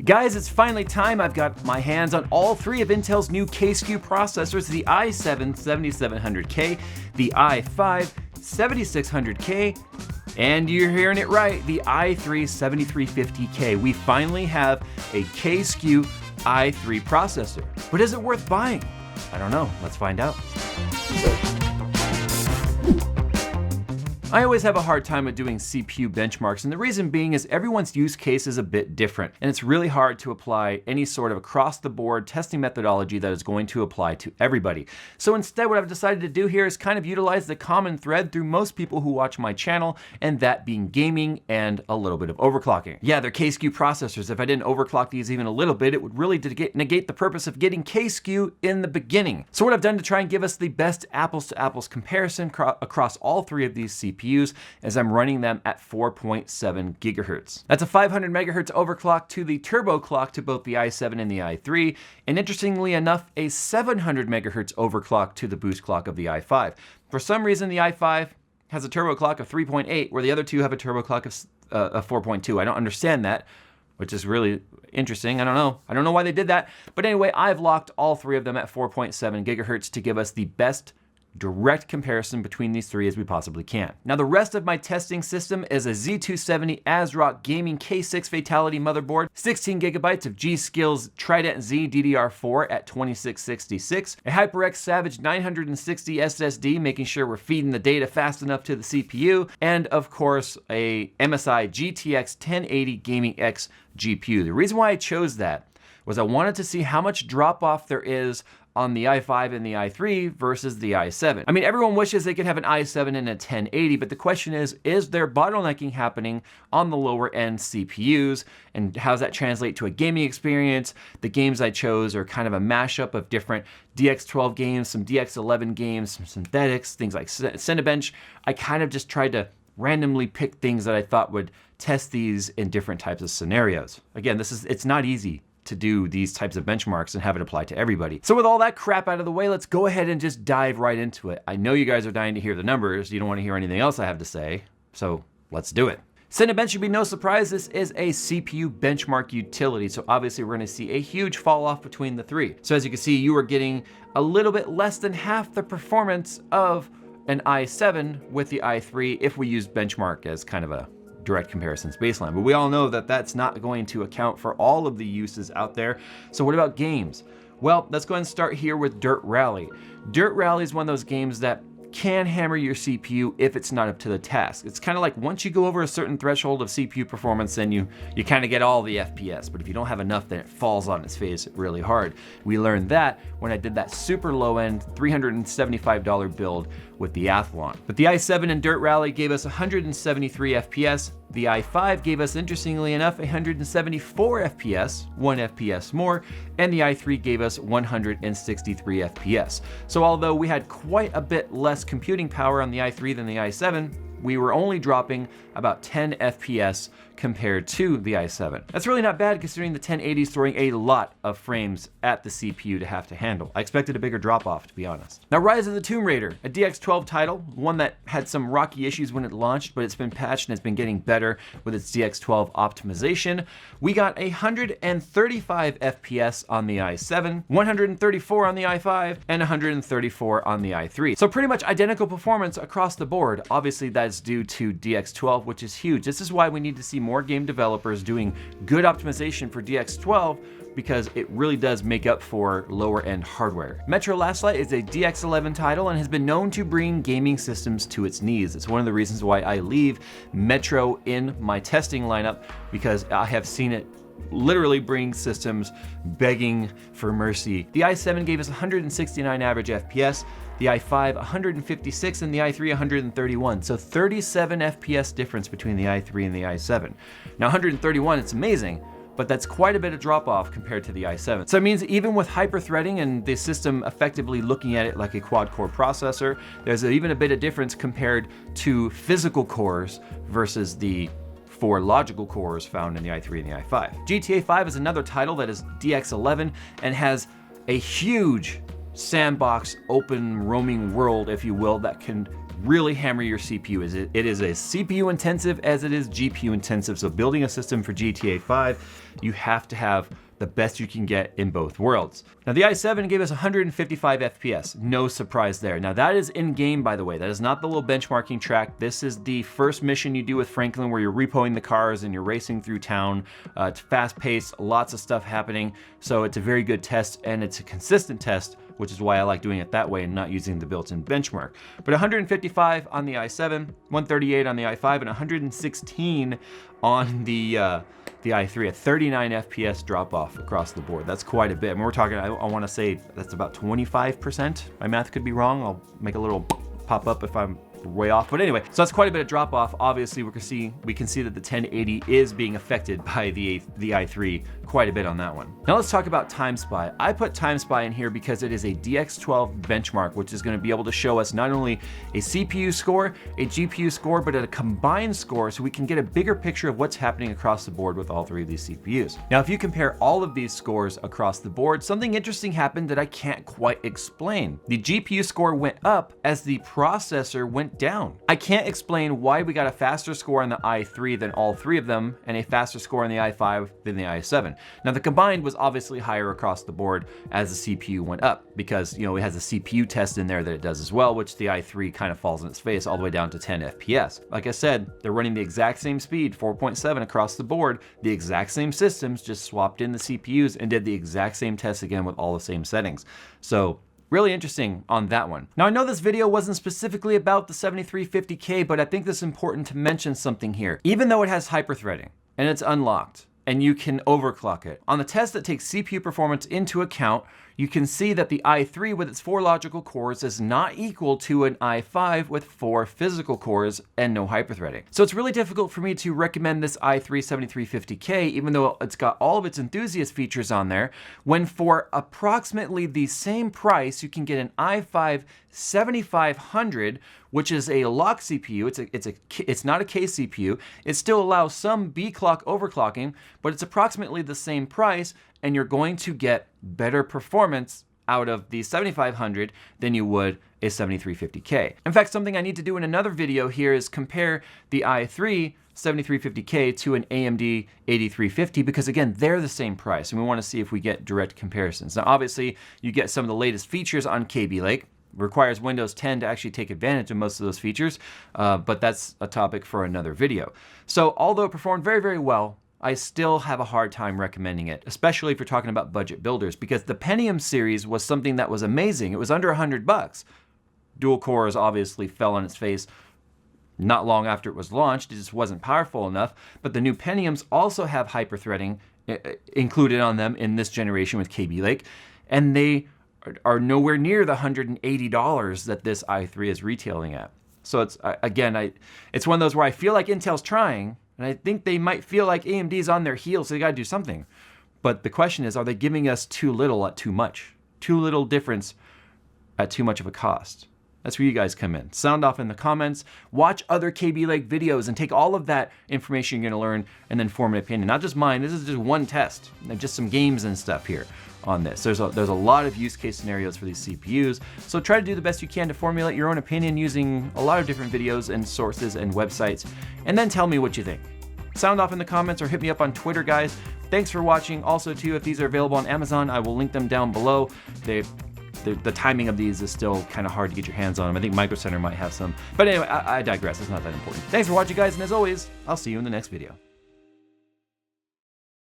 Guys, it's finally time. I've got my hands on all three of Intel's new K-SKU processors, the i7 7700K, the i5 7600K, and you're hearing it right, the i3 7350K. We finally have a K-SKU i3 processor. But is it worth buying? I don't know. Let's find out. I always have a hard time with doing CPU benchmarks, and the reason being is everyone's use case is a bit different, and it's really hard to apply any sort of across-the-board testing methodology that is going to apply to everybody. So instead, what I've decided to do here is kind of utilize the common thread through most people who watch my channel, and that being gaming and a little bit of overclocking. Yeah, they're K-SKU processors. If I didn't overclock these even a little bit, it would really negate the purpose of getting K-SKU in the beginning. So what I've done to try and give us the best apples-to-apples comparison across all three of these CPUs as I'm running them at 4.7 gigahertz. That's a 500 megahertz overclock to the turbo clock to both the i7 and the i3, and interestingly enough, a 700 megahertz overclock to the boost clock of the i5. For some reason, the i5 has a turbo clock of 3.8, where the other two have a turbo clock of 4.2. I don't understand that, which is really interesting. I don't know why they did that. But anyway, I've locked all three of them at 4.7 gigahertz to give us the best direct comparison between these three as we possibly can. Now, the rest of my testing system is a Z270 ASRock Gaming K6 Fatality motherboard, 16 gigabytes of G-Skills Trident Z DDR4 at 2666, a HyperX Savage 960 SSD, making sure we're feeding the data fast enough to the CPU, and of course, a MSI GTX 1080 Gaming X GPU. The reason why I chose that was I wanted to see how much drop off there is on the i5 and the i3 versus the i7. I mean, everyone wishes they could have an i7 and a 1080, but the question is there bottlenecking happening on the lower end CPUs, and how does that translate to a gaming experience? The games I chose are kind of a mashup of different DX12 games, some DX11 games, some synthetics, things like CINEBENCH. I kind of just tried to randomly pick things that I thought would test these in different types of scenarios. Again, it's not easy to do these types of benchmarks and have it apply to everybody. So with all that crap out of the way, let's go ahead and just dive right into it. I know you guys are dying to hear the numbers. You don't want to hear anything else I have to say, so let's do it. CINEBENCH should be no surprise. This is a CPU benchmark utility, so obviously we're going to see a huge fall off between the three. So as you can see, you are getting a little bit less than half the performance of an i7 with the i3 if we use benchmark as kind of a direct comparisons baseline. But we all know that that's not going to account for all of the uses out there. So what about games? Well, let's go ahead and start here with Dirt Rally. Dirt Rally is one of those games that can hammer your CPU if it's not up to the task. It's kind of like once you go over a certain threshold of CPU performance, then you kind of get all the FPS, but if you don't have enough, then it falls on its face really hard. We learned that when I did that super low end $375 build with the Athlon. But the i7 and Dirt Rally gave us 173 FPS. The i5 gave us, interestingly enough, 174 FPS, 1 FPS more, and the i3 gave us 163 FPS. So although we had quite a bit less computing power on the i3 than the i7, we were only dropping about 10 FPS compared to the i7. That's really not bad considering the 1080 is throwing a lot of frames at the CPU to have to handle. I expected a bigger drop off, to be honest. Now, Rise of the Tomb Raider, a DX12 title, one that had some rocky issues when it launched, but it's been patched and it's been getting better with its DX12 optimization. We got 135 FPS on the i7, 134 on the i5, and 134 on the i3. So pretty much identical performance across the board. Obviously, that's due to DX12, which is huge. This is why we need to see more game developers doing good optimization for DX12, because it really does make up for lower end hardware. Metro Last Light is a DX11 title and has been known to bring gaming systems to its knees. It's one of the reasons why I leave Metro in my testing lineup, because I have seen it literally bring systems begging for mercy. The i7 gave us 169 average FPS, the i5 156, and the i3 131. So 37 FPS difference between the i3 and the i7. Now 131, it's amazing, but that's quite a bit of drop off compared to the i7. So it means even with hyper-threading and the system effectively looking at it like a quad-core processor, there's even a bit of difference compared to physical cores versus the 4 logical cores found in the i3 and the i5. GTA 5 is another title that is DX11 and has a huge sandbox, open roaming world, if you will, that can really hammer your CPU. It is as CPU intensive as it is GPU intensive. So building a system for GTA 5, you have to have the best you can get in both worlds. Now the i7 gave us 155 FPS, no surprise there. Now that is in game, by the way. That is not the little benchmarking track. This is the first mission you do with Franklin where you're repoing the cars and you're racing through town. It's fast paced, lots of stuff happening. So it's a very good test and it's a consistent test, which is why I like doing it that way and not using the built-in benchmark. But 155 on the i7, 138 on the i5, and 116 on the i3, a 39 FPS drop off across the board. That's quite a bit. And we're talking, I want to say that's about 25%. My math could be wrong. I'll make a little pop up if I'm way off. But anyway, so that's quite a bit of drop off. Obviously, we can see that the 1080 is being affected by the i3 quite a bit on that one. Now let's talk about Timespy. I put Timespy in here because it is a DX12 benchmark, which is going to be able to show us not only a CPU score, a GPU score, but a combined score, so we can get a bigger picture of what's happening across the board with all three of these CPUs. Now, if you compare all of these scores across the board, something interesting happened that I can't quite explain. The GPU score went up as the processor went down. I can't explain why we got a faster score on the i3 than all three of them and a faster score on the i5 than the i7. Now the combined was obviously higher across the board as the CPU went up because, you know, it has a CPU test in there that it does as well, which the i3 kind of falls in its face all the way down to 10 FPS. Like I said, they're running the exact same speed, 4.7 across the board, the exact same systems, just swapped in the CPUs and did the exact same tests again with all the same settings. So really interesting on that one. Now I know this video wasn't specifically about the 7350K, but I think it's important to mention something here. Even though it has hyperthreading and it's unlocked, and you can overclock it. On the test that takes CPU performance into account, you can see that the i3 with its 4 logical cores is not equal to an i5 with 4 physical cores and no hyperthreading. So it's really difficult for me to recommend this i3 7350K, even though it's got all of its enthusiast features on there, when for approximately the same price, you can get an i5 7500, which is a lock CPU. It's not a K CPU. It still allows some B clock overclocking, but it's approximately the same price, and you're going to get better performance out of the 7500 than you would a 7350K. In fact, something I need to do in another video here is compare the i3 7350K to an AMD 8350, because again, they're the same price, and we want to see if we get direct comparisons. Now, obviously, you get some of the latest features on Kaby Lake. Requires Windows 10 to actually take advantage of most of those features, but that's a topic for another video. So although it performed very, very well, I still have a hard time recommending it, especially if you're talking about budget builders, because the Pentium series was something that was amazing. It was under $100. Dual cores obviously fell on its face not long after it was launched. It just wasn't powerful enough, but the new Pentiums also have hyperthreading included on them in this generation with Kaby Lake, and they are nowhere near the $180 that this i3 is retailing at. So it's, again, it's one of those where I feel like Intel's trying, and I think they might feel like AMD's on their heels, so they gotta do something. But the question is, are they giving us too little at too much? Too little difference at too much of a cost? That's where you guys come in. Sound off in the comments, watch other Kaby Lake videos, and take all of that information you're gonna learn and then form an opinion. Not just mine, this is just one test, and just some games and stuff here on this. There's a lot of use case scenarios for these CPUs, so try to do the best you can to formulate your own opinion using a lot of different videos and sources and websites, and then tell me what you think. Sound off in the comments or hit me up on Twitter, guys. Thanks for watching. Also, too, if these are available on Amazon, I will link them down below. The timing of these is still kind of hard to get your hands on them. I think Micro Center might have some. But anyway, I digress. It's not that important. Thanks for watching, guys, and as always, I'll see you in the next video.